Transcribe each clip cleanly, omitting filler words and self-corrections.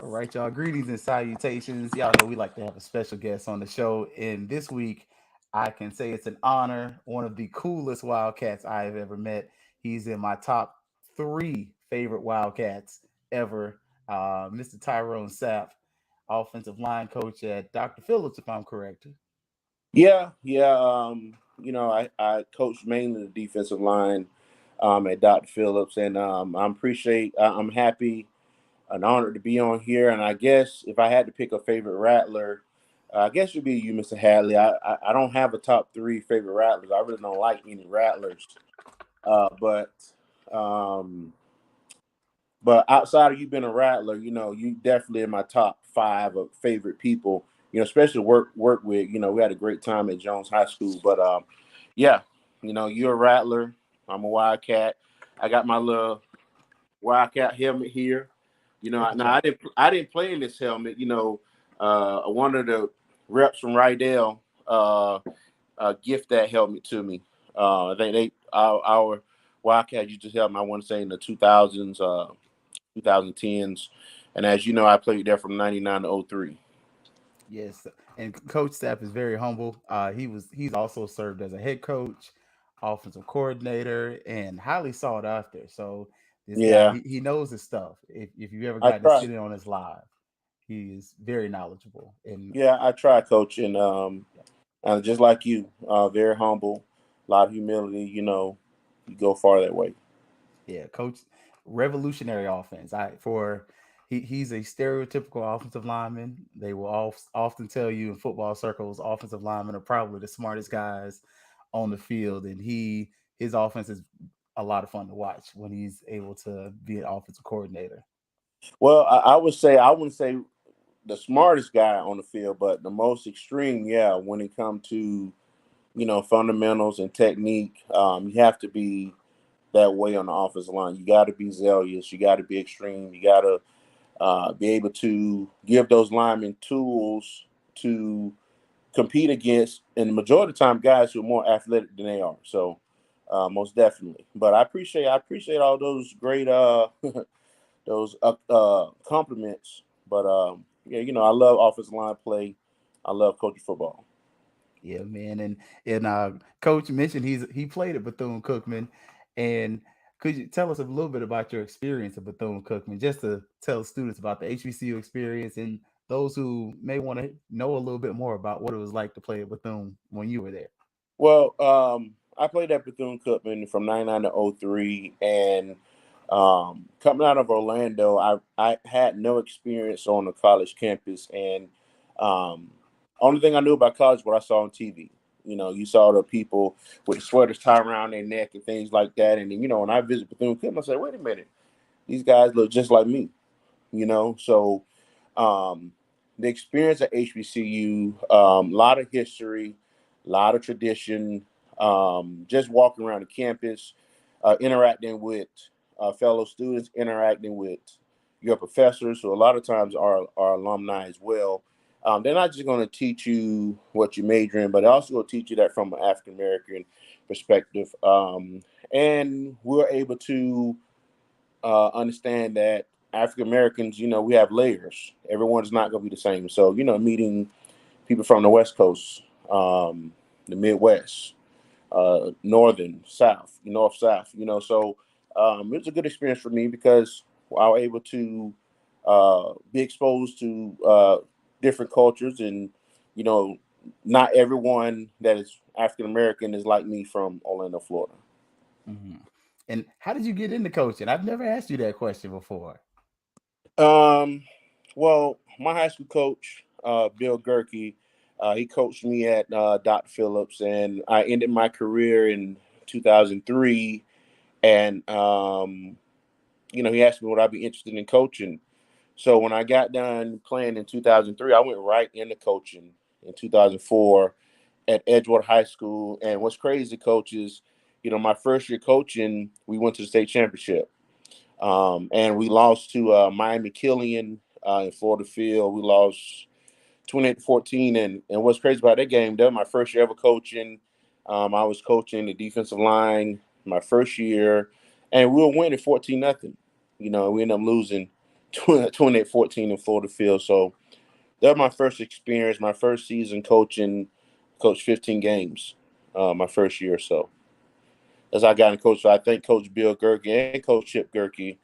All right, y'all. Greetings and salutations. Y'all know we like to have a special guest on the show. And this week, I can say it's an honor. One of the coolest Wildcats I have ever met. He's in my top three favorite Wildcats ever. Mr. Tyrone Sapp, offensive line coach at Dr. Phillips, if I'm correct. Yeah. I coach mainly the defensive line at Dr. Phillips, and I'm happy and honored to be on here. And I guess if I had to pick a favorite Rattler, I guess it would be you, Mr. Hadley. I don't have a top three favorite Rattlers. I really don't like any Rattlers, but um, outside of you being a Rattler, you definitely in my top five of favorite people. Especially work with. We had a great time at Jones High School. But yeah, you're a Rattler. I'm a Wildcat. I got my little Wildcat helmet here. Look at Now y'all. I didn't play in this helmet. One of the reps from Rydell gift that helmet to me. I think our Wildcat used to help me. I want to say in the 2000s. 2010s. And as you know, I played there from 99 to '03. Yes, and Coach Sapp is very humble. He's also served as a head coach, offensive coordinator, and highly sought after. So this guy, Yeah, he knows his stuff. If you ever I got to tried. sit in on his live, he is very knowledgeable. And Yeah, I tried coaching. And just like you, very humble, a lot of humility. You go far that way. yeah, coach, revolutionary offense. He's a stereotypical offensive lineman. They will often tell you in football circles, offensive linemen are probably the smartest guys on the field, and his offense is a lot of fun to watch when he's able to be an offensive coordinator. Well, I would say I wouldn't say the smartest guy on the field, but the most extreme. Yeah, when it comes to fundamentals and technique, you have to be that way on the offensive line. You got to be zealous. You got to be extreme. You got to be able to give those linemen tools to compete against, and the majority of the time, guys who are more athletic than they are. So, most definitely. But I appreciate all those great those compliments. But yeah, I love offensive line play. I love coaching football. Yeah, man, and Coach mentioned he played at Bethune Cookman, and could you tell us a little bit about your experience at Bethune Cookman, just to tell students about the HBCU experience and those who may want to know a little bit more about what it was like to play at Bethune when you were there. Well, I played at Bethune Cookman from '99 to '03, and coming out of Orlando, I had no experience on the college campus, and um, only thing I knew about college was what I saw on TV. You saw the people with the sweaters tied around their neck and things like that, and then when I visited Bethune Cookman, I said, "Wait a minute, these guys look just like me." So um, the experience at HBCU, a lot of history, a lot of tradition, just walking around the campus, interacting with fellow students, interacting with your professors, who a lot of times are alumni as well. They're not just going to teach you what you major in, but they're also going to teach you that from an African American perspective. And we're able to understand that African Americans, we have layers. Everyone's not going to be the same. So, meeting people from the West Coast, the Midwest, Northern, South, North, South, so it was a good experience for me because I was able to be exposed to different cultures, and, you know, not everyone that is African American is like me from Orlando, Florida. Hmm. And how did you get into coaching? I've never asked you that question before. Um, well, my high school coach, Bill Gerke, he coached me at Dr. Phillips, and I ended my career in 2003. And he asked me would I be interested in coaching. So when I got done playing in 2003, I went right into coaching in 2004 at Edgewater High School. And what's crazy, coach, is my first year coaching, we went to the state championship. And we lost to Miami Killian in Florida Field. We lost 28-14. And what's crazy about that game, that was my first year ever coaching. I was coaching the defensive line my first year, and we were winning 14-0. We ended up losing 28-14 in Florida Field. So that was my first experience, my first season coaching, coached 15 games, my first year or so. As I got in coach, so I thank Coach Bill Gerke and Coach Chip Gerke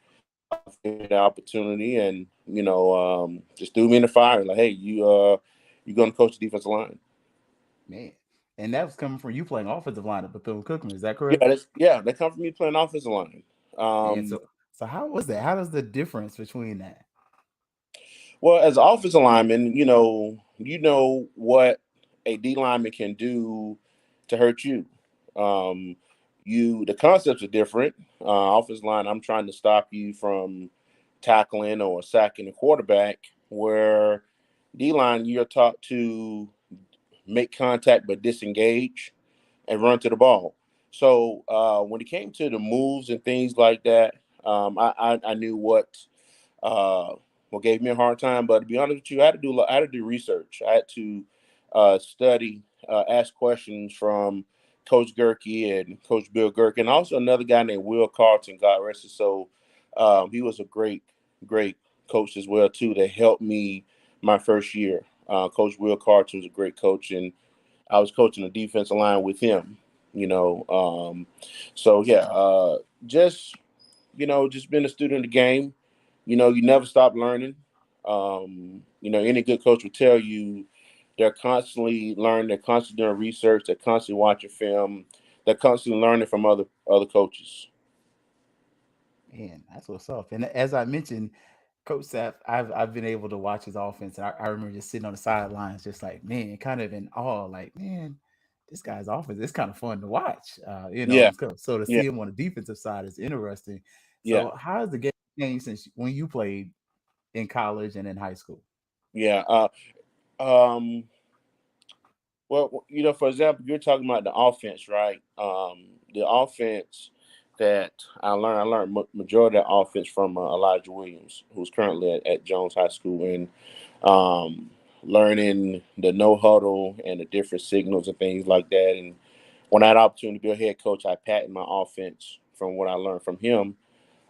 for giving me the opportunity and, just threw me in the fire. Like, hey, you're going to coach the defensive line. Man. And that was coming from you playing offensive line at Bethune-Cookman. Is that Yeah, correct? they come from me playing offensive line. And Um, so how was that? How does the difference between that? well, as an offensive lineman, you know what a D lineman can do to hurt you. Um, the concepts are different. Offensive line, I'm trying to stop you from tackling or sacking the quarterback. Where D line, you're taught to make contact but disengage and run to the ball. So when it came to the moves and things like that, I knew uh, what gave me a hard time. But to be honest with you, I had to do research. I had to study, ask questions from Coach Gerke and Coach Bill Gerke, and also another guy named Will Carlton. God rest his soul. He was a great coach as well too. That helped me my first year. Coach Will Carlton was a great coach, and I was coaching the defensive line with him. You know, so yeah, just just being a student of the game. You never stop learning. Any good coach will tell you they're constantly learning, they're constantly doing research, they're constantly watching film, they're constantly learning from other coaches. Man, that's what's up. And as I mentioned, Coach Sapp, I've been able to watch his offense. I remember just sitting on the sidelines, just like, man, kind of in awe, like, man, this guy's offense is kind of fun to watch. Yeah, So to yeah, see him on the defensive side is interesting. yeah, So how has the game changed since when you played in college and in high school? yeah. Um, well, for example, you're talking about the offense, right? The offense that I learned majority of the offense from Elijah Williams, who's currently at Jones High School, and um, learning the no huddle and the different signals and things like that. And when I had the opportunity to be a head coach, I patented my offense from what I learned from him.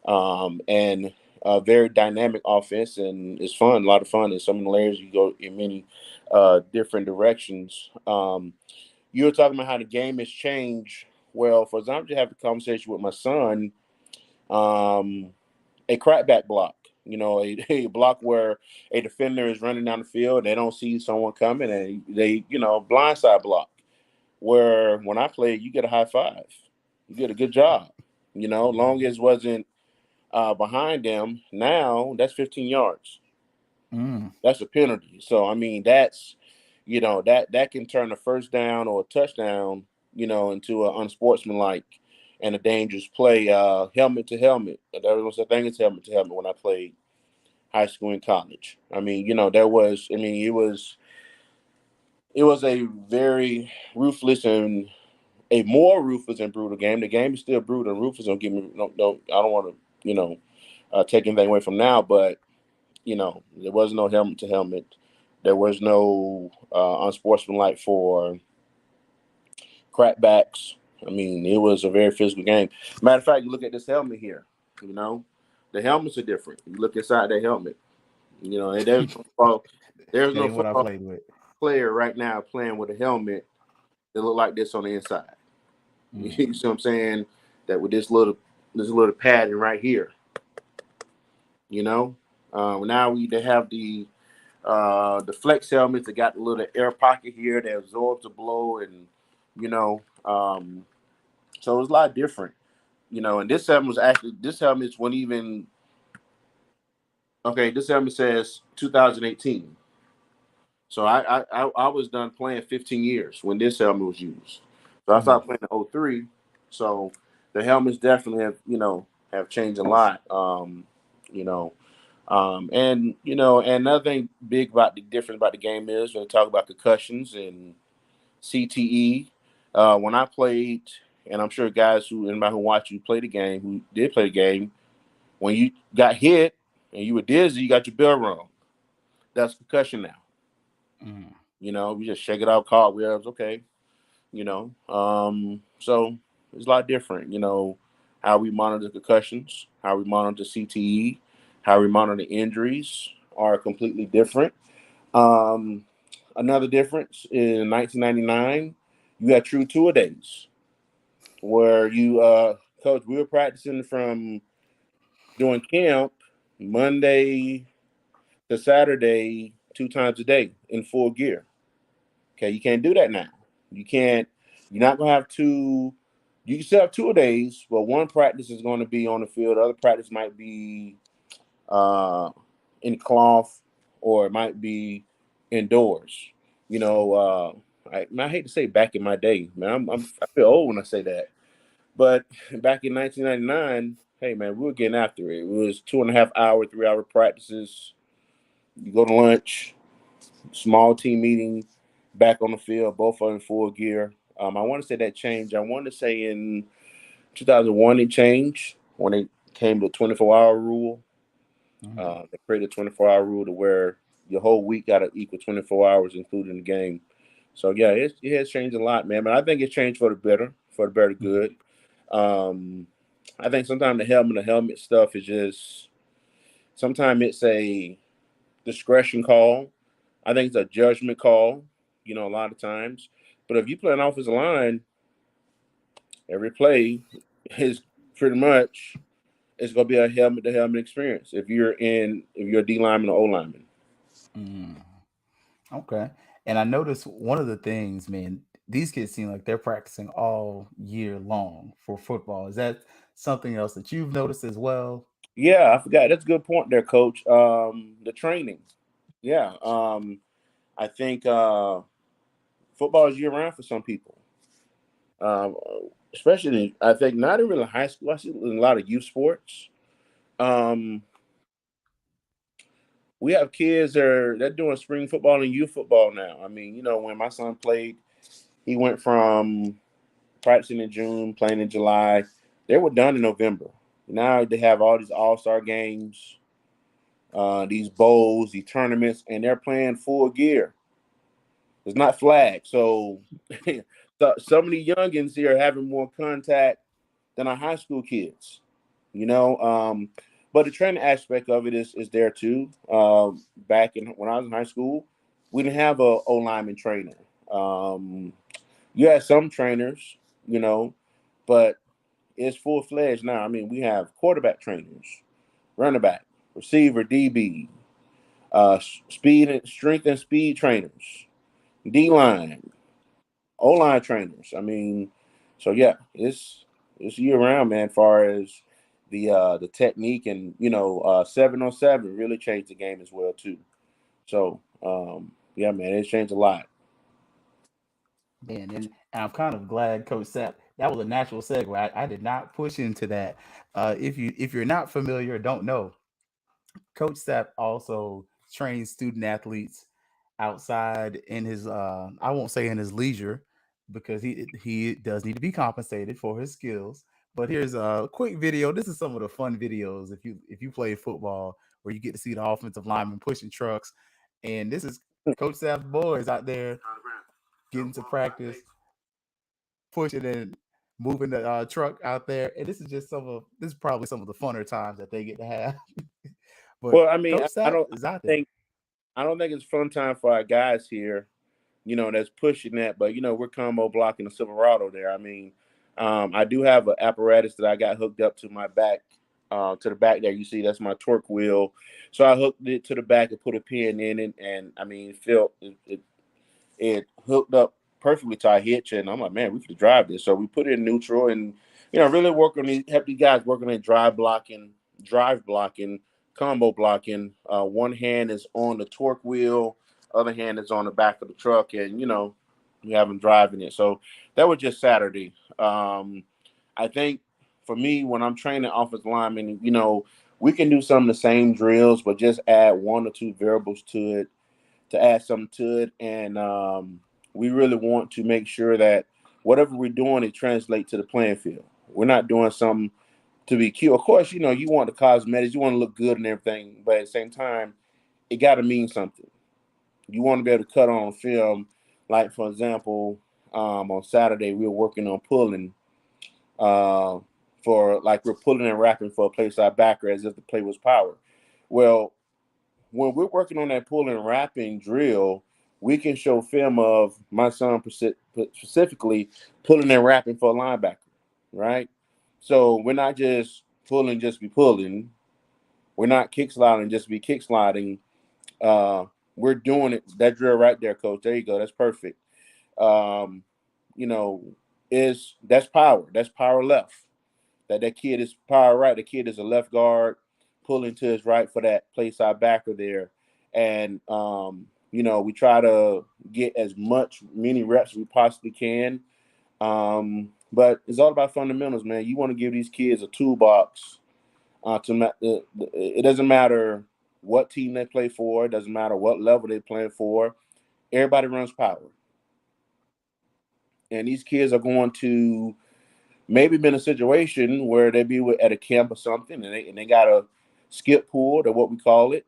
And a very dynamic offense, and it's fun, a lot of fun. And some of the layers you go in many different directions. You were talking about how the game has changed. Well, for example, to have a conversation with my son, um, a crackback block. A block where a defender is running down the field, they don't see someone coming, and they blindside block. Where when I played, you get a high five, you get a good job. Long as wasn't behind them. Now that's 15 yards. Mm, That's a penalty. So I mean, that's that can turn a first down or a touchdown, into an unsportsmanlike and a dangerous play. Helmet to helmet. There was a thing. It's helmet to helmet when I played high school and college. I mean, there was. I mean, it was a very ruthless and a more ruthless and brutal game. The game is still brutal and ruthless. Don't get me. Don't. I don't want to. Take anything away from now, but there was no helmet to helmet. There was no unsportsmanlike for crackbacks. I mean, it was a very physical game. Matter of fact, you look at this helmet here. You know, the helmets are different. You look inside that helmet. And there's that no ain't what I football played with. player right now playing with a helmet that look like this on the inside. Mm, You see what I'm saying? That with this little padding right here. You know, now they have the flex helmets that got the little air pocket here that absorbs the blow, and you know, um, so it's a lot different. And this helmet wasn't even okay. This helmet says 2018. So I was done playing 15 years when this helmet was used. So I mm, started playing in '03. So the helmets definitely have changed a lot. You know, and another thing big about the difference about the game is when we talk about concussions and CTE. When I played, and I'm sure guys anybody who watched you play the game, who did play the game, when you got hit and you were dizzy, you got your bell wrong. That's concussion now. mm. We just shake it out, cartwheels, okay. So it's a lot different. How we monitor concussions, how we monitor CTE, How we monitor injuries are completely different. Um, Another difference in 1999, you had true tour days where coach, we were practicing from doing camp Monday to Saturday, 2 times a day in full gear. Okay, you can't do that now. You can't. You're not gonna have two. You can still have 2 days, but one practice is going to be on the field. The other practice might be uh, in cloth, or it might be indoors. You know, I hate to say back in my day, man. I feel old when I say that. But back in 1999, hey man, we were getting after it. It was 2.5 hour, 3 hour practices. You go to lunch, small team meeting, back on the field, both are in full gear. I want to say that changed. I want to say in 2001 it changed when it came to 24-hour rule. Mhm. They created a 24-hour rule to where your whole week got to equal 24 hours, including the game. So yeah, it has changed a lot, man. But I think it's changed for the better Mhm. good. Um, I think sometimes the helmet stuff is just sometimes it's a discretion call. I think it's a judgment call, a lot of times. But if you play an offensive line, every play is pretty much it's gonna be a helmet to helmet experience if you're a D lineman or O lineman. Mm. Okay. And I noticed one of the things, man, these kids seem like they're practicing all year long for football. Is that something else that you've noticed as well? Yeah, I forgot. That's a good point there, coach. The training. Yeah. I think football is year round for some people. Um, Especially I think not even in high school. I see in a lot of youth sports. Um, we have kids they're doing spring football and youth football now. I mean, when my son played, he went from practicing in June, playing in July. They were done in November. Now they have all these all-star games, these bowls, these tournaments, and they're playing full gear. It's not flag. So, some of the youngins here are having more contact than our high school kids. You know, but the training aspect of it is there too. Back in when I was in high school, we didn't have a O lineman trainer. Um, you had some trainers, you know, but it's full fledged now. I mean, we have quarterback trainers, running back, receiver, DB, speed and strength and speed trainers, D line, O line trainers. I mean, so yeah, it's year round, man. As far as the technique and 7-on-7 really changed the game as well too. So yeah, man, it's changed a lot. Man, and I'm kind of glad, Coach Sapp. That was a natural segue. I did not push into that. If you're not familiar or don't know, Coach Sapp also trains student athletes outside in his I won't say in his leisure because he does need to be compensated for his skills. But here's a quick video. This is some of the fun videos if you play football where you get to see the offensive linemen pushing trucks. And this is Coach Sapp's boys out there getting to practice, pushing and moving the truck out there. And this is probably some of the funner times that they get to have. But Well, I mean, Coach I Sapp don't is out there. think I don't think it's a fun time for our guys here, that's pushing that. But we're combo blocking the Silverado there. I mean, I do have an apparatus that I got hooked up to my back, to the back there. You see, that's my torque wheel. So I hooked it to the back and put a pin in it, and I mean, it hooked up perfectly to our hitch. And I'm like, man, we could drive this. So we put it in neutral, and really work on these, help these guys work on their drive blocking, combo blocking. One hand is on the torque wheel, other hand is on the back of the truck, and we have them driving it. So that was just Saturday. I think for me, when I'm training offensive linemen, we can do some of the same drills, but just add one or two variables to it to add something to it. And we really want to make sure that whatever we're doing, it translates to the playing field. We're not doing something to be cute. Of course, you want the cosmetics, you want to look good and everything, but at the same time, it got to mean something. You want to be able to cut on film. Like, for example, on Saturday, we were working on pulling uh, for like we're pulling and wrapping for a play side backer as if the play was power. Well, when we're working on that pulling and wrapping drill, we can show film of my son specifically pulling and wrapping for a linebacker, right? So we're not just pulling, just be pulling. We're not kick sliding, just be kick sliding. Uh, we're doing it. That drill right there, coach. There you go. That's perfect. Um, you know, is that's power. That's power left. That kid is power right. The kid is a left guard pulling to his right for that play side backer there. And we try to get as many reps as we possibly can. But it's all about fundamentals, man. You want to give these kids a toolbox. It doesn't matter what team they play for. It doesn't matter what level they play for. Everybody runs power, and these kids are going to maybe been a situation where they be at a camp or something, and they got a skip pull or what we call it,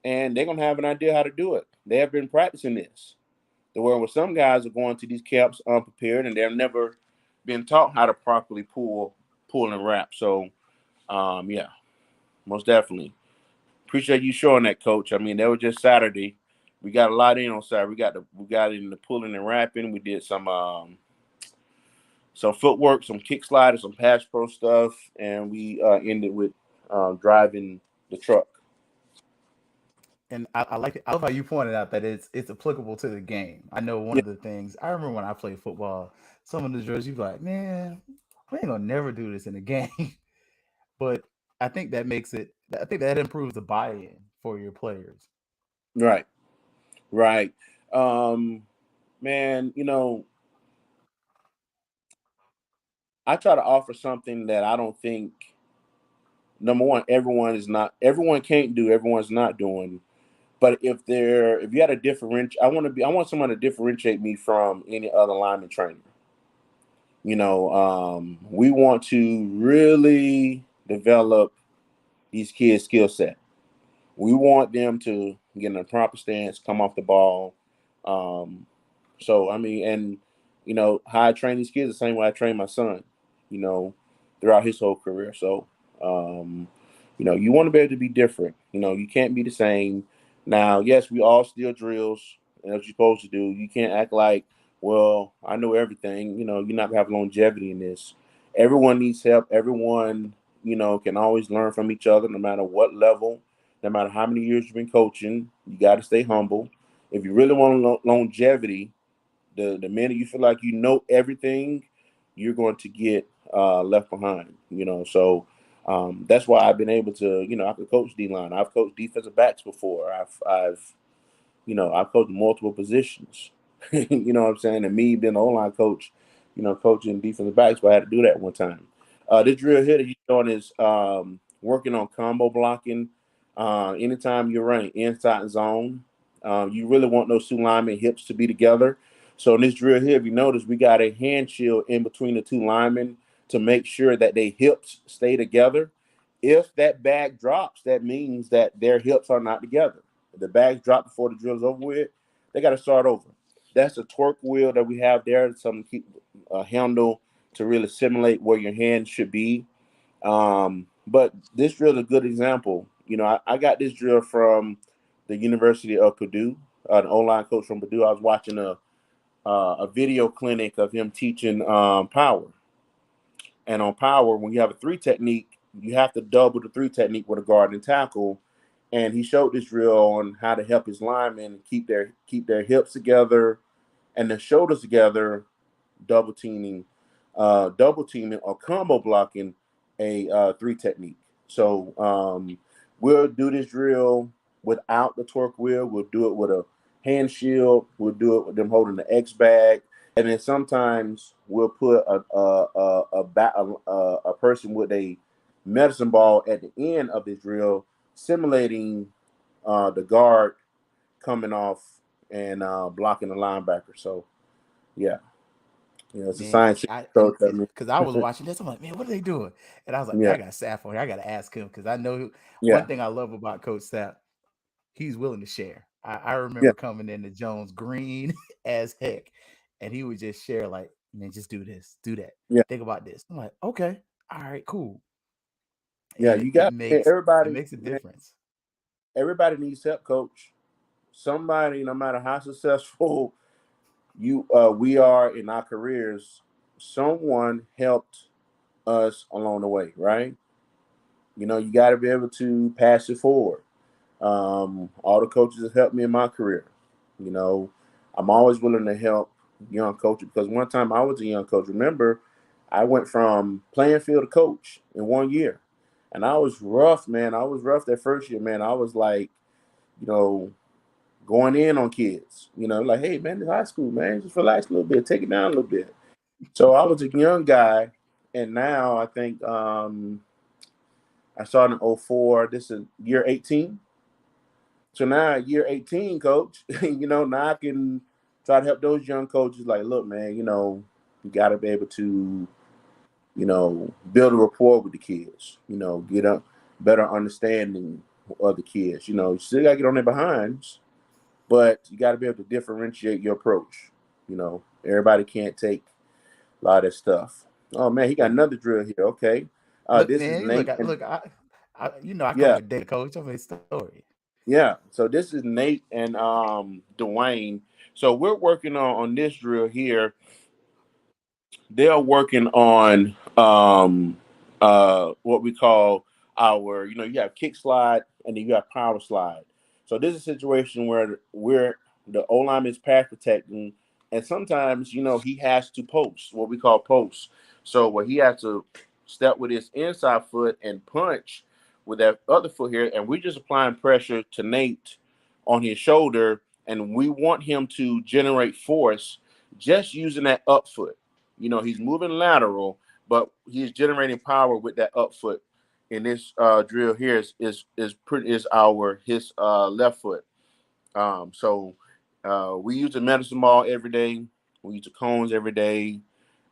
and they're gonna have an idea how to do it. They have been practicing this. The where some guys are going to these camps unprepared and they've never been taught how to properly pull and wrap. So yeah, most definitely. Appreciate you showing that, coach. I mean, that was just Saturday. We got a lot in on Saturday. We got in the pulling and wrapping. We did some footwork, some kick sliders, some pass pro stuff, and we ended with driving the truck. And I like it. I love how you pointed out that it's applicable to the game. I know one Yeah, of the things I remember when I played football, some of the drills you'd be like, man, we ain't gonna never do this in the game. But I think that makes it. I think that improves the buy-in for your players. right, right. Um, Man, I try to offer something that I don't think. Number one, everyone can't do, everyone's not doing. But if you had a I want someone to differentiate me from any other lineman trainer. We want to really develop these kids' skill set. We want them to get in a proper stance, come off the ball. Um, so I mean, and how I train these kids the same way I train my son. You know, throughout his whole career. So, um, you want to be able to be different. You can't be the same. Now, yes, we all steal drills, and that's what you're supposed to do. You can't act like, well, I know everything. You're not gonna have longevity in this. Everyone needs help. Everyone, can always learn from each other, no matter what level, no matter how many years you've been coaching. You got to stay humble. If you really want longevity, the minute you feel like you know everything, you're going to get left behind. So that's why I've been able to. I could coach D line. I've coached defensive backs before. I've coached multiple positions. You know what I'm saying? And me being an O-line coach, coaching defensive backs, but I had to do that one time. This drill here that you're doing is working on combo blocking. Anytime you're running inside zone, you really want those two linemen hips to be together. So in this drill here, if you notice, we got a hand shield in between the two linemen to make sure that their hips stay together. If that bag drops, that means that their hips are not together. If the bags drop before the drill is over with, they got to start over. That's a torque wheel that we have there, some keep a handle to really simulate where your hand should be. But this drill is a good example. I got this drill from the University of Purdue, an online coach from Purdue. I was watching a video clinic of him teaching power. And on power, when you have a three technique, you have to double the three technique with a guard and tackle. And he showed this drill on how to help his linemen keep their hips together and their shoulders together, double teaming, or combo blocking a three technique. So we'll do this drill without the torque wheel. We'll do it with a hand shield. We'll do it with them holding the X bag, and then sometimes we'll put a person with a medicine ball at the end of this drill, simulating the guard coming off and blocking the linebacker. So yeah, it's a Man, science I coach. I mean, because I was watching this, I'm like, man, what are they doing? And I was like, man, yeah, I got Sapp on here. I got to ask him because I know one yeah, thing I love about Coach Sapp, he's willing to share. I yeah, remember coming into Jones green as heck, and he would just share like, man, just do this, do that, yeah, think about this. I'm like, okay, all right, cool, yeah. and You it got makes it everybody, makes a man. difference. Everybody needs help, coach. Somebody, no matter how successful we are in our careers, someone helped us along the way, right? You got to be able to pass it forward. All the coaches have helped me in my career. You know, I'm always willing to help young coaches because one time I was a young coach. Remember, I went from playing field to coach in 1 year, and I was rough, man. I was rough that first year, man. I was like, you know, going in on kids. Like, hey, man, it's high school, man. Just relax a little bit, take it down a little bit. So I was a young guy, and now I think I started in '04. This is year 18. So now year 18, coach, now I can try to help those young coaches like, look, man, you got to be able to, build a rapport with the kids, get a better understanding of the kids. You still got to get on their behinds, but you got to be able to differentiate your approach. Everybody can't take a lot of that stuff. Oh, man, he got another drill here. Okay. Look, This is man, Nate. And I come yeah, with data, coach. I'm his story. yeah. So this is Nate and Dwayne. So we're working on this drill here. They're working on what we call our, you have kick slide and then you have power slide. So this is a situation where the O lineman is pass protecting, and sometimes he has to post, what we call post. So where he has to step with his inside foot and punch with that other foot here, and we're just applying pressure to Nate on his shoulder, and we want him to generate force just using that up foot. He's moving lateral, but he's generating power with that up foot. And this drill here is our his left foot. So we use the medicine ball every day. We use the cones every day.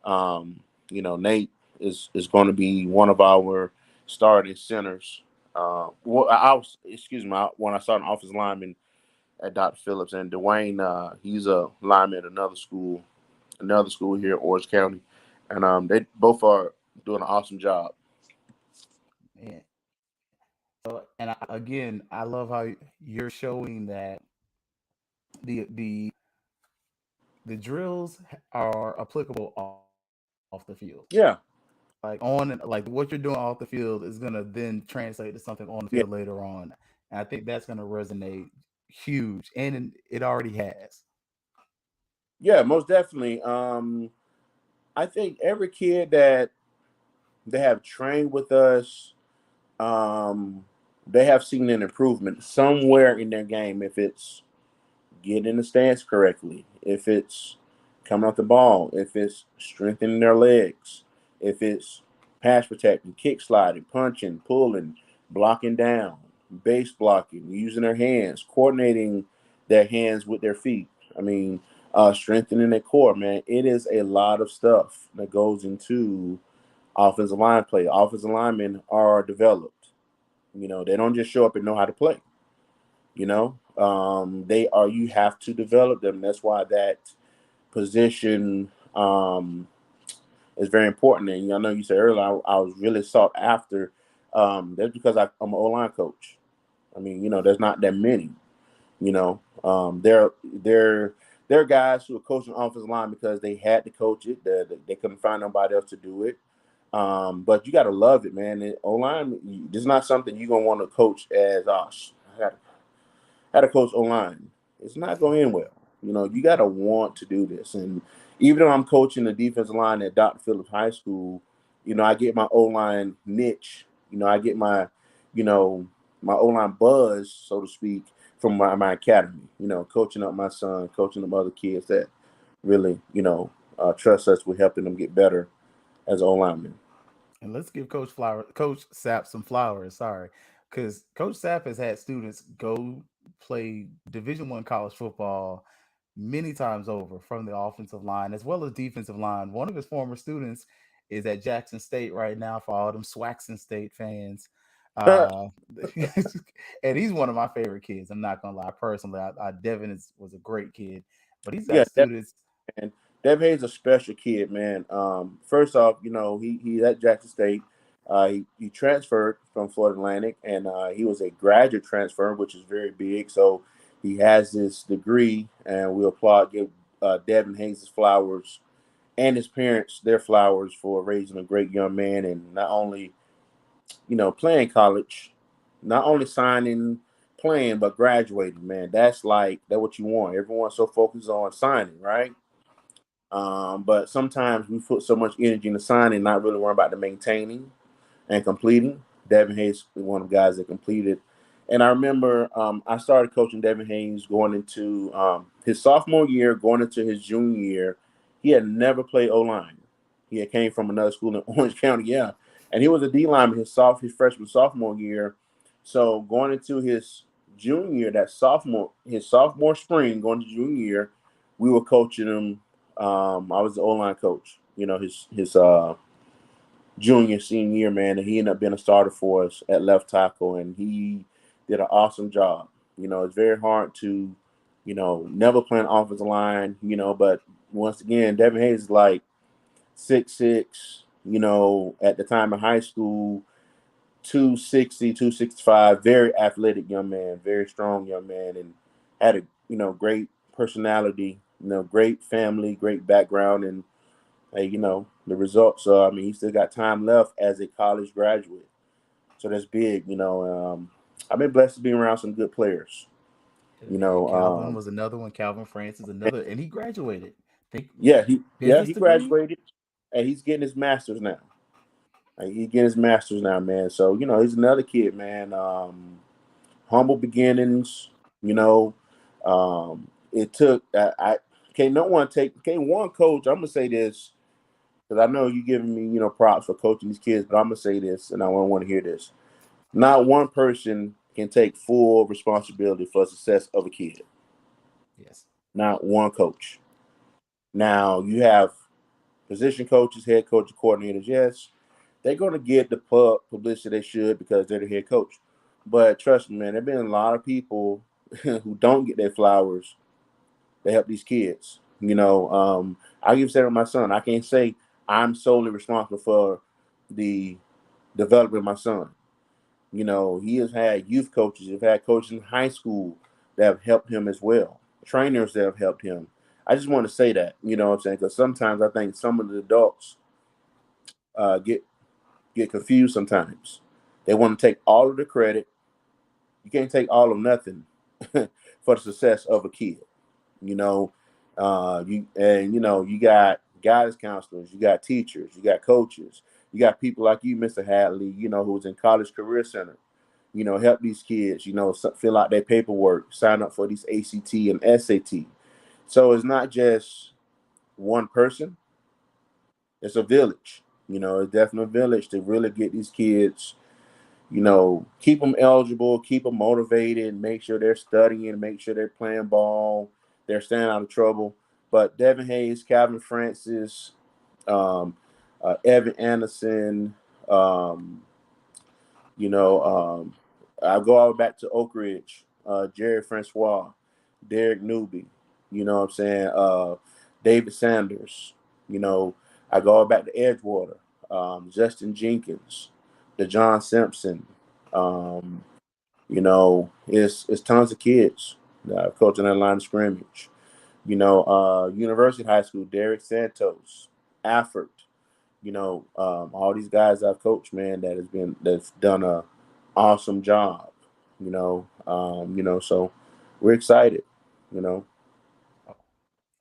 Um, Nate is going to be one of our starting centers. Well, I was excuse me when I started offensive lineman at Dr. Phillips, and Dwayne, he's a lineman at another school here in Orange County, and they both are doing an awesome job. Yeah. And again, I love how you're showing that the the drills are applicable off the field. Yeah, Like what you're doing off the field is gonna then translate to something on the field yeah, later on. And I think that's gonna resonate huge, and it already has. yeah, most definitely. I think every kid that they have trained with us, um, they have seen an improvement somewhere in their game. If it's getting in the stance correctly, if it's coming off the ball, if it's strengthening their legs, if it's pass protecting, kick sliding, punching, pulling, blocking down, base blocking, using their hands, coordinating their hands with their feet. I mean, strengthening their core, man. It is a lot of stuff that goes into offensive line play. Offensive linemen are developed. They don't just show up and know how to play. They are, you have to develop them. That's why that position is very important. And I know you said earlier I was really sought after. That's because I'm an O-line coach. I mean, there's not that many. There are guys who are coaching offensive line because they had to coach it. They couldn't find nobody else to do it. But you got to love it, man. O line, this is not something you're gonna want to coach as. I had a coach online. It's not going to end well. You got to want to do this. And even though I'm coaching the defensive line at Dr. Phillips High School, I get my O line niche. I get you know, my O line buzz, so to speak, from my academy. Coaching up my son, coaching up other kids that really, trust us with helping them get better as O linemen. And let's give Coach Sapp some flowers. Sorry, because Coach Sapp has had students go play Division I college football many times over from the offensive line as well as defensive line. One of his former students is at Jackson State right now for all them Swaxon State fans. Uh, and he's one of my favorite kids. I'm not gonna lie. Personally, Devin was a great kid, but he's Yeah, got students. and Devin Hayes is a special kid, man. First off, he's at Jackson State, He transferred from Florida Atlantic, and he was a graduate transfer, which is very big. So he has this degree, and we applaud, give Devin Hayes his flowers and his parents their flowers for raising a great young man, and not only playing college, not only signing, playing, but graduating. Man, that's what you want. Everyone's so focused on signing, right? But sometimes we put so much energy into signing, not really worrying about the maintaining and completing. Devin Hayes was one of the guys that completed. And I remember I started coaching Devin Hayes going into his sophomore year, going into his junior year. He had never played O line. He had came from another school in Orange County, yeah, and he was a D lineman his freshman sophomore year. So going into his junior year, his sophomore spring, going to junior year, we were coaching him. I was the O line coach. His junior, senior year, man, and he ended up being a starter for us at left tackle, and he did an awesome job. It's very hard to, never play an offensive line, but once again, Devin Hayes is like 6'6", at the time in high school, 260, 265, very athletic young man, very strong young man, and had a, great personality, great family, great background, and hey, the results are, I mean, he still got time left as a college graduate. So that's big, I've been blessed to be around some good players, Yeah, you man, know. Calvin was another one. Calvin Francis another, and he graduated. Think Yeah, business he degree. graduated and he's getting his master's now. Like, he's getting his master's now, man. So, he's another kid, man. Humble beginnings, you know. It took, I can't one coach, I'm going to say this, because I know you giving me, props for coaching these kids, but I'm gonna say this, and I want to hear this. Not one person can take full responsibility for the success of a kid. Yes. Not one coach. Now you have position coaches, head coach, coordinators. Yes, they're gonna get the publicity they should because they're the head coach. But trust me, man, there've been a lot of people who don't get their flowers. They help these kids. I give say to my son, I can't say I'm solely responsible for the development of my son. He has had youth coaches, have had coaches in high school that have helped him as well, trainers that have helped him. I just want to say that, you know what I'm saying? Because sometimes I think some of the adults get confused sometimes. They want to take all of the credit. You can't take all of nothing for the success of a kid. you know you got guidance counselors, you got teachers, you got coaches, you got people like you, Mr. Hadley, who's in college career center, help these kids, fill out their paperwork, sign up for these ACT and SAT. So it's not just one person, it's a village. It's definitely a village to really get these kids, keep them eligible, keep them motivated, make sure they're studying, make sure they're playing ball, they're staying out of trouble. But Devin Hayes, Calvin Francis, um, Evan Anderson, um, you know, um, I go all back to Oak Ridge, Jerry Francois, Derek Newby, what I'm saying, David Sanders, you know, I go all back to Edgewater, Justin Jenkins, DeJohn Simpson, um, it's tons of kids coaching that line of scrimmage. University High School, Derek Santos, Afford, all these guys I've coached, man, that's done a awesome job. So we're excited. You know, Oh,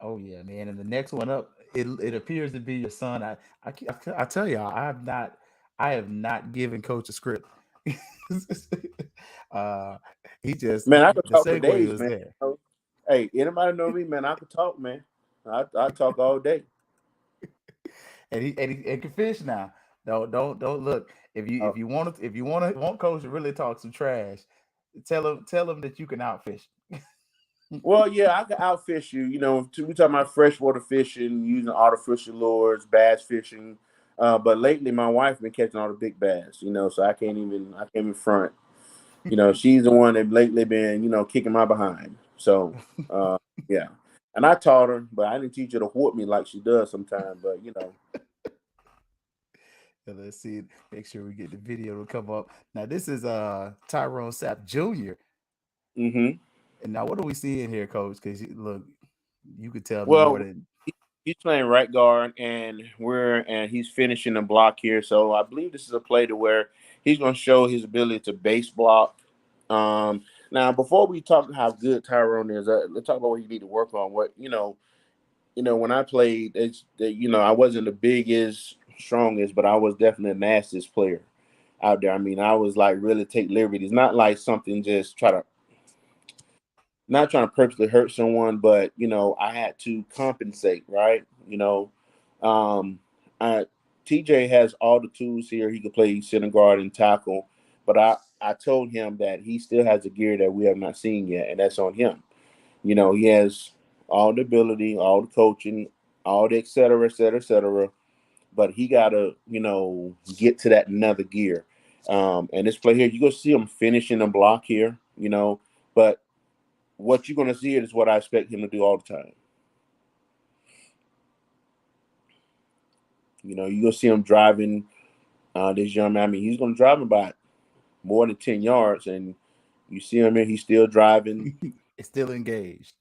oh yeah, man. And the next one up, it appears to be your son. I tell y'all, I have not given coach a script. uh, man, I could the talk for segue days, was man. there. Hey, anybody know me, man? I could talk, man. I talk all day. And can fish now. Don't look. Uh, If you want coach to really talk some trash, tell him that you can outfish. well, yeah, I could outfish you. We talking about freshwater fishing, using artificial lures, bass fishing. But lately, my wife been catching all the big bass. So I can't even front. She's the one that lately been, kicking my behind. So, uh, yeah. And I taught her, but I didn't teach her to whoop me like she does sometimes. But And let's see. Make sure we get the video to come up. Now this is Tyrone Sapp Jr. Mm-hmm. And now what are we seeing here, Coach? Because look, you could tell me more Well, than. he's playing right guard, and he's finishing the block here. So I believe this is a play to where he's going to show his ability to base block. Now, before we talk how good Tyrone is, let's talk about what he need to work on. What when I played, I wasn't the biggest, strongest, but I was definitely the nastiest player out there. I mean, I was like really take liberties, not like something just not trying to purposely hurt someone, but I had to compensate, right? Um, I, TJ has all the tools here. He could play center guard and tackle, but I told him that he still has a gear that we have not seen yet, and that's on him. He has all the ability, all the coaching, all the et cetera, et cetera, et cetera. But he gotta, get to that another gear. And this play here, you go see him finishing the block here, but what you're gonna see is what I expect him to do all the time. You go see him driving this young man. I mean, he's gonna drive about more than 10 yards, and you see him here, he's still driving. It's still engaged.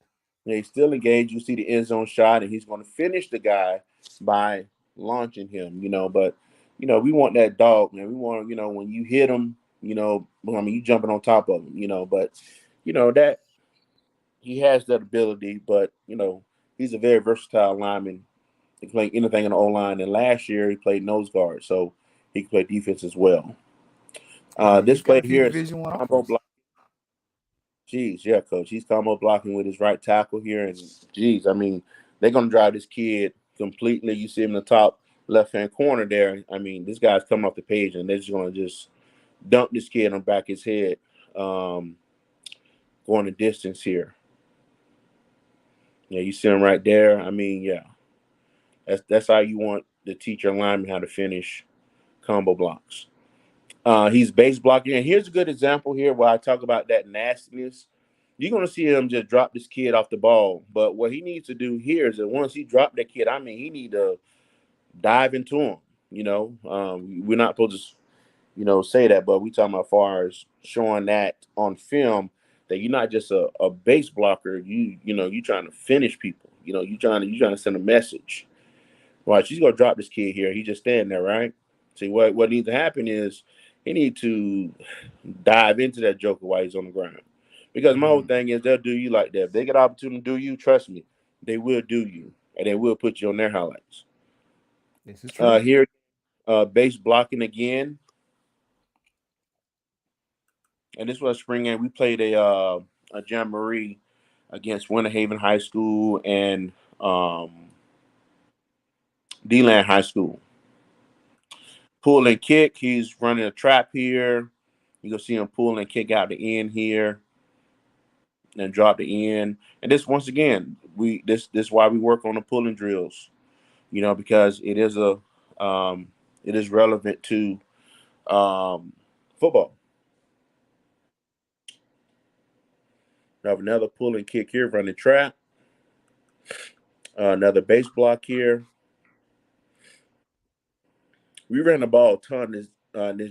He's still engaged. You see the end zone shot, and he's going to finish the guy by launching him. But we want that dog, man. We want when you hit him, I mean, you jumping on top of him, but that he has that ability. But he's a very versatile lineman. He can play anything in the O line. And last year he played nose guard, so he can play defense as well. Oh yeah, This he's got play a few here is Division One combo offers. block. Geez, yeah, coach. He's combo blocking with his right tackle here, and geez, I mean, they're gonna drive this kid completely. You see him in the top left hand corner there. I mean, this guy's coming off the page, and they're just gonna just dump this kid on the back of his head, going the distance here. Yeah, you see him right there. I mean, yeah, that's how you want to teach your lineman how to finish combo blocks. He's base blocking, and here's a good example here where I talk about that nastiness. You're gonna see him just drop this kid off the ball, but what he needs to do here is that once he dropped that kid, I mean, he need to dive into him. We're not supposed to, say that, but we talking about as far as showing that on film that you're not just a base blocker. You trying to finish people. You trying to send a message. Right, she's gonna drop this kid here. He just standing there, right? See what needs to happen is he need to dive into that joker while he's on the ground. Because my whole Mm, thing is they'll do you like that. If they get an opportunity to do you, trust me, they will do you. And they will put you on their highlights. this is true. Here, base blocking again. And this was spring game. We played a jamboree against Winter Haven High School and D-Land High School. Pull and kick. He's running a trap here. You can see him pull and kick out the end here and drop the end. And this once again, this is why we work on the pulling drills, because it is relevant to football. We have another pull and kick here, running trap. Another base block here. We ran the ball a ton this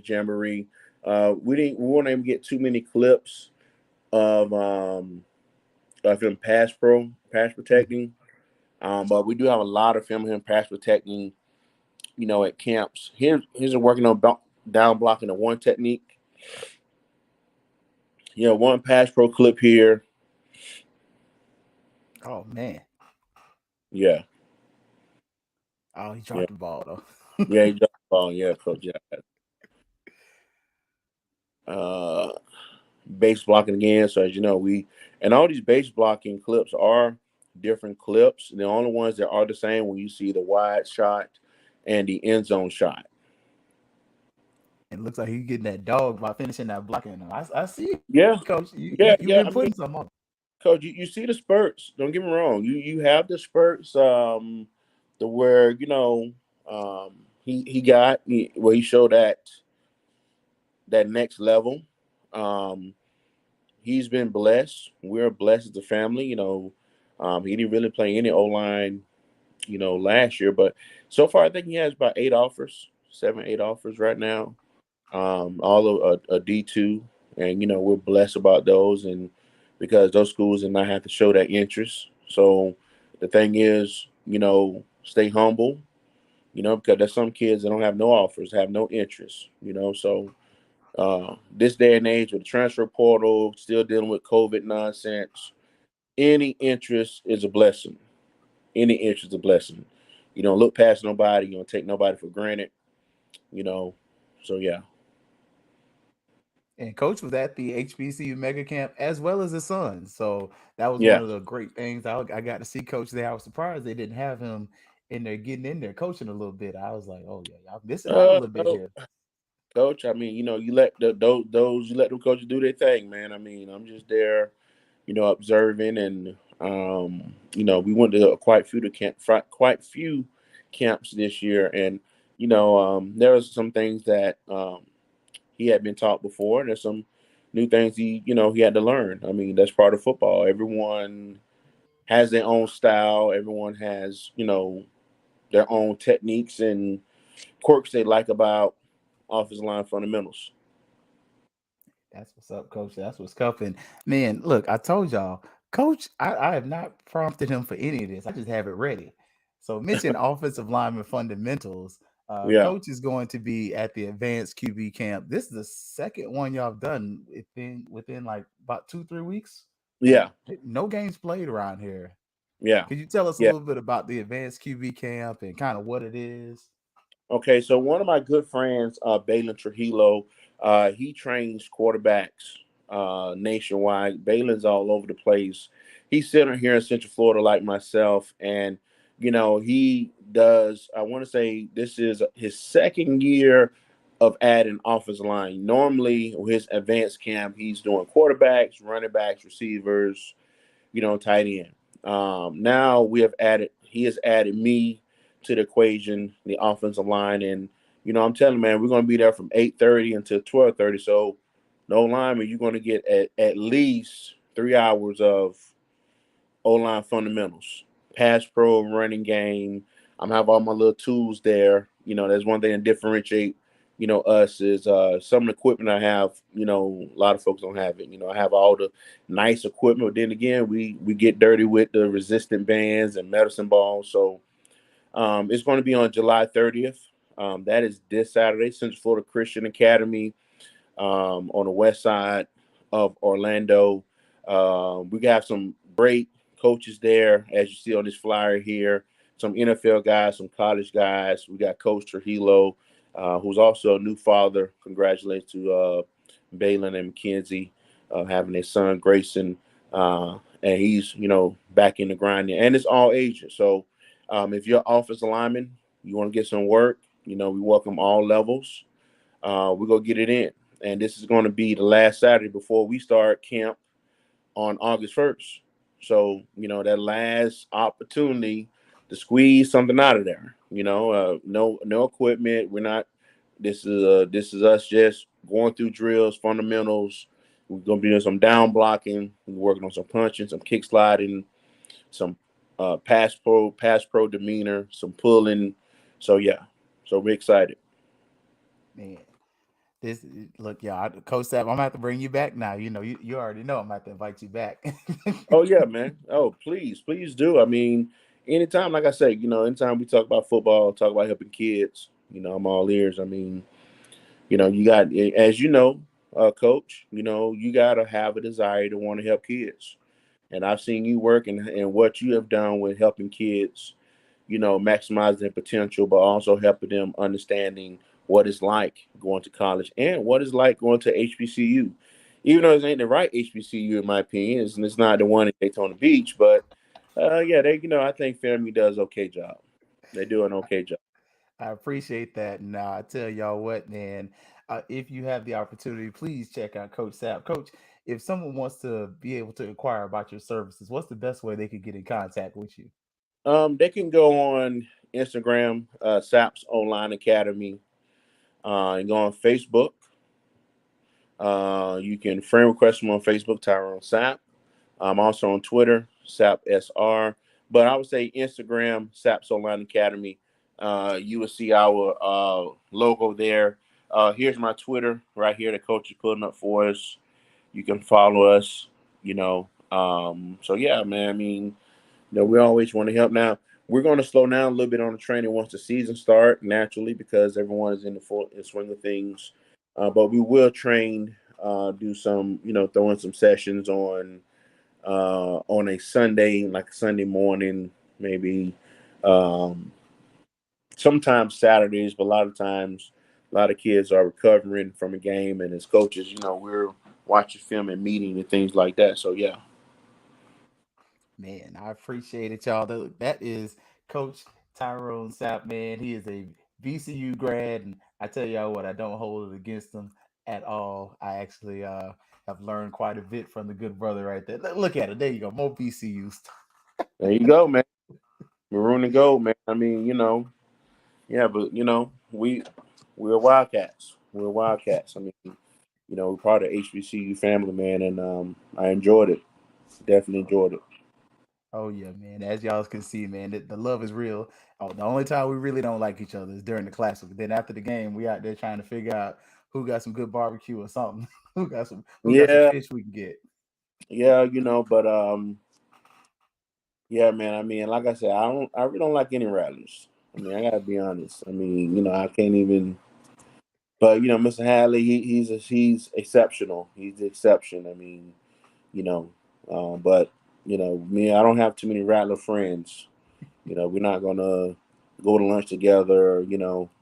jamboree. We weren't able to get too many clips of him pass Mhm. protecting. But we do have a lot of film of him pass protecting, at camps. Here's working on down blocking the one technique. One pass pro clip here. Oh man. Yeah, Oh, he yeah, dropped the ball though. yeah. He dropped the ball. Yeah, coach. Yeah. Uh, Base blocking again. So as you know, and all these base blocking clips are different clips. The only ones that are the same when you see the wide shot and the end zone shot. It looks like he's getting that dog by finishing that blocking. I see it, Coach. Yeah, You've been yeah, putting yeah. I some mean, on. coach, you see the spurts. Don't get me wrong. You have the spurts. The where he showed that next level. Um, he's been blessed. We're blessed as a family. He didn't really play any O line, last year, but so far I think he has about 8 offers. 7, 8 offers right now. All of a D2, and we're blessed about those, and because those schools did not have to show that interest. So the thing is, stay humble, because there's some kids that don't have no offers, have no interest, so this day and age with the transfer portal, still dealing with COVID nonsense, any interest is a blessing. Any interest is a blessing. You don't look past nobody. You don't take nobody for granted. You know, so yeah, And Coach was at the HBCU mega camp as well as his son. So that was one yeah. of the great things. I got to see Coach there. I was surprised they didn't have him in there getting in there coaching a little bit. I was like, oh yeah, y'all missing out a little bit No, here. coach. I mean, you let those you let them coaches do their thing, man. I mean, I'm just there, observing, and we went to quite few camps this year, and there was some things that he had been taught before, and there's some new things he had to learn. I mean, that's part of football. Everyone has their own style. Everyone has their own techniques and quirks they like about offensive line fundamentals. That's what's up, Coach. That's what's cuffing. Man, look, I told y'all, Coach, I have not prompted him for any of this. I just have it ready. So mention offensive lineman fundamentals. Yeah, Coach is going to be at the advanced QB camp. This is the second one y'all have done within like about 2, 3 weeks. yeah, No games played around here. yeah, Could you tell us a yeah. little bit about the advanced QB camp and kind of what it is? Okay, so one of my good friends, Balin Trujillo, he trains quarterbacks nationwide. Balin's all over the place. He's sitting here in Central Florida like myself, and he does. I want to say this is his second year of adding offensive line. Normally, his advanced camp, he's doing quarterbacks, running backs, receivers, tight end. Now he has added me to the equation, the offensive line, and I'm telling you, man, we're going to be there from 8:30 until 12:30. So, no lineman, you're going to get at least 3 hours of O line fundamentals, pass pro, running game. I'm have all my little tools there. There's one thing that differentiate, us is some of the equipment I have. A lot of folks don't have it. I have all the nice equipment, but then again, we get dirty with the resistant bands and medicine balls. So it's going to be on July 30th. That is this Saturday, Central Florida Christian Academy on the west side of Orlando. We got some great coaches there, as you see on this flyer here. Some NFL guys, some college guys. We got Coach Trujillo, who's also a new father. Congratulations to Balin and Mackenzie having their son Grayson, and he's back in the grind, and it's all ages. So if you're offensive lineman, you want to get some work. We welcome all levels. We're gonna get it in, and this is going to be the last Saturday before we start camp on August 1st. So that last opportunity to squeeze something out of there. No equipment. We're not. This is us just going through drills, fundamentals. We're gonna be doing some down blocking. We're working on some punching, some kick sliding, some pass pro demeanor, some pulling. So yeah, so we're excited. Man, this look, y'all, Coach Sapp, I'm gonna have to bring you back now. You already know I'm gonna have to invite you back. Oh yeah, man. Oh please, please do. I mean, anytime, like I say, anytime we talk about football, talk about helping kids, I'm all ears. I mean, you got, as coach, you gotta have a desire to want to help kids. And I've seen you work and what you have done with helping kids, maximize their potential, but also helping them understanding what it's like going to college and what it's like going to HBCU. Even though it ain't the right HBCU, in my opinion, it's not the one in Daytona Beach, but yeah, I think Family does okay job. They do an okay job. I appreciate that. Now I tell y'all what, man. If you have the opportunity, please check out Coach Sapp. Coach, if someone wants to be able to inquire about your services, what's the best way they could get in contact with you? They can go on Instagram, SAP's Online Academy, and go on Facebook. You can friend request them on Facebook, Tyrone Sapp. I'm also on Twitter, Sapp SR. But I would say Instagram, Sapp's Online Academy. you will see our logo there. Here's my Twitter right here. The coach is putting up for us. You can follow us. So yeah, man. I mean, we always want to help. Now we're going to slow down a little bit on the training once the season start naturally because everyone is in the full in swing of things. But we will train, do some, throw in some sessions on a Sunday, like a Sunday morning, maybe. Um, Sometimes Saturdays, but a lot of times, a lot of kids are recovering from a game, and as coaches, we're watching film and meeting and things like that. So yeah. Man, I appreciate it, y'all. That is Coach Tyrone Sapp, man. He is a VCU grad, and I tell y'all what, I don't hold it against him at all. I actually have learned quite a bit from the good brother right there. Look at it. There you go. More VCU stuff. There you go, man. Maroon and gold, man. I mean, yeah, but we're Wildcats. We're Wildcats. I mean, we're part of HBCU family, man, and I enjoyed it. Definitely enjoyed it. Oh yeah, man. As y'all can see, man, the love is real. Oh, the only time we really don't like each other is during the classic. Then after the game, we out there trying to figure out who got some good barbecue or something. Who got some Yeah, fish we can get. yeah, but yeah, man. I mean, like I said, I really don't like any rattlers. I mean, I gotta be honest. I mean, I can't even. But Mr. Hadley, he's exceptional. He's the exception. I mean, you know, but me, I don't have too many rattler friends. We're not gonna go to lunch together.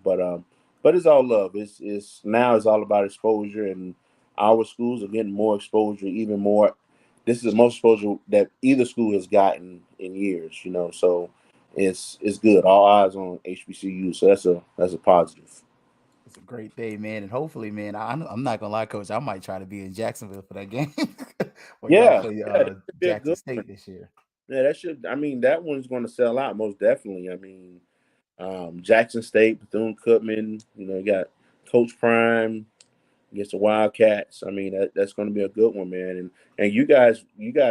But it's all love. It's now it's all about exposure, and our schools are getting more exposure, even more. This is the most exposure that either school has gotten in years. So it's good. All eyes on HBCU, so that's a positive. It's a great day, man, and hopefully, man, I'm not gonna lie, Coach, I might try to be in Jacksonville for that game where y'all Yeah, play yeah, that should be a Jackson good one. State this year. Yeah, that should. I mean, that one's going to sell out most definitely. I mean, Jackson State, Bethune-Cookman. You got Coach Prime against the Wildcats. I mean, that's going to be a good one, man. And you guys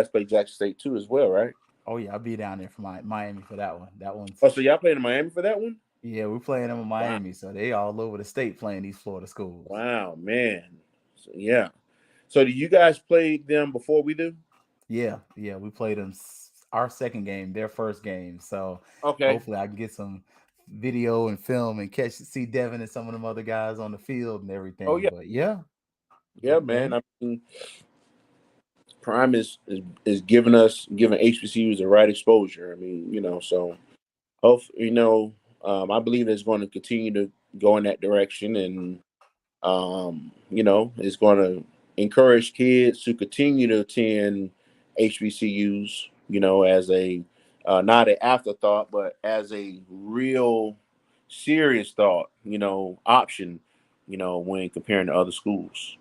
play Jackson State too as well, right? Oh yeah, I'll be down there for Miami for that one. That one's Oh, so y'all playing in Miami for that one? yeah, we're playing them in Wow, Miami, so they all over the state playing these Florida schools. wow, man. So, yeah. So do you guys play them before we do? Yeah, we played them our second game, their first game. So Okay. hopefully I can get some video and film and see Devin and some of them other guys on the field and Oh everything. yeah, But yeah, yeah, man. I mean, Prime is giving HBCUs the right exposure. I mean, so hope I believe it's going to continue to go in that direction, and it's going to encourage kids to continue to attend HBCUs. As a not an afterthought, but as a real serious thought. Option. When comparing to other schools.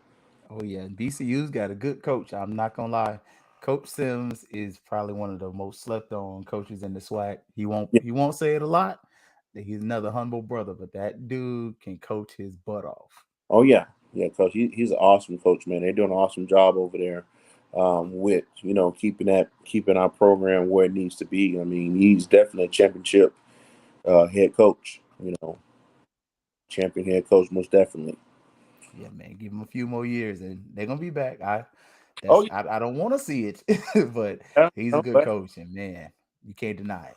oh yeah, and BCU's got a good coach. I'm not gonna lie. Coach Sims is probably one of the most slept on coaches in the SWAC. He won't Yeah. he won't say it a lot. That he's another humble brother, but that dude can coach his butt off. Oh yeah, yeah, coach. He's an awesome coach, man. They're doing an awesome job over there, with keeping our program where it needs to be. I mean, he's definitely a championship head coach. Champion head coach, most definitely. Yeah, man, give him a few more years and they're gonna be back. Oh I don't want to see it, but yeah, he's a no, good but coach, and man, you can't deny it.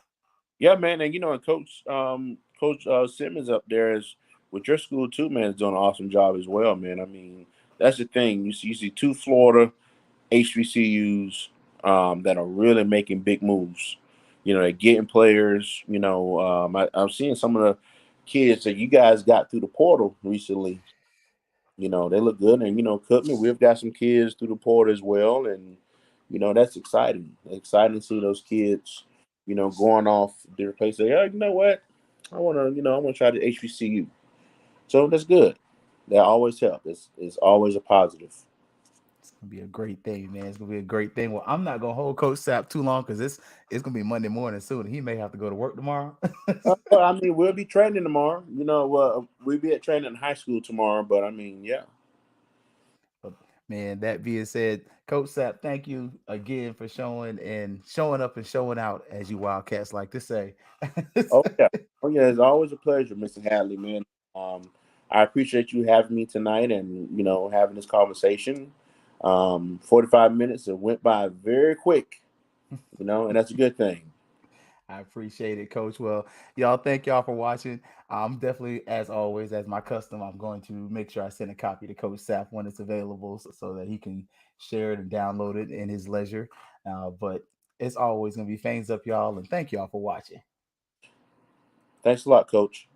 yeah, man, and and Coach Simmons up there is with your school too, man. Is doing an awesome job as well, man. I mean, that's the thing. You see two Florida HBCUs that are really making big moves. They're getting players. I've seen some of the kids that you guys got through the portal recently. They look good, and Cookman, we've got some kids through the portal as well, and that's exciting. Exciting to see those kids, going off different places. Yeah, you know what? I want to try the HBCU. So that's good. That always helps. It's always a positive. It's gonna be a great thing, man. It's gonna be a great thing. Well, I'm not gonna hold Coach Sapp too long because it's gonna be Monday morning soon. He may have to go to work tomorrow. Well, I mean, we'll be training tomorrow. We'll be at training in high school tomorrow. But I mean, yeah. Man, that being said, Coach Sapp, thank you again for showing up and showing out, as you Wildcats like to say. Oh yeah, oh yeah. It's always a pleasure, Mr. Hadley, man. I appreciate you having me tonight, and having this conversation. 45 minutes, it went by very quick, and that's a good thing. I appreciate it, Coach. Well, y'all, thank y'all for watching. I'm definitely, as always, as my custom, I'm going to make sure I send a copy to Coach Sapp when it's available, so that he can share it and download it in his leisure. But it's always going to be fangs up, y'all, and thank y'all for watching. Thanks a lot, Coach.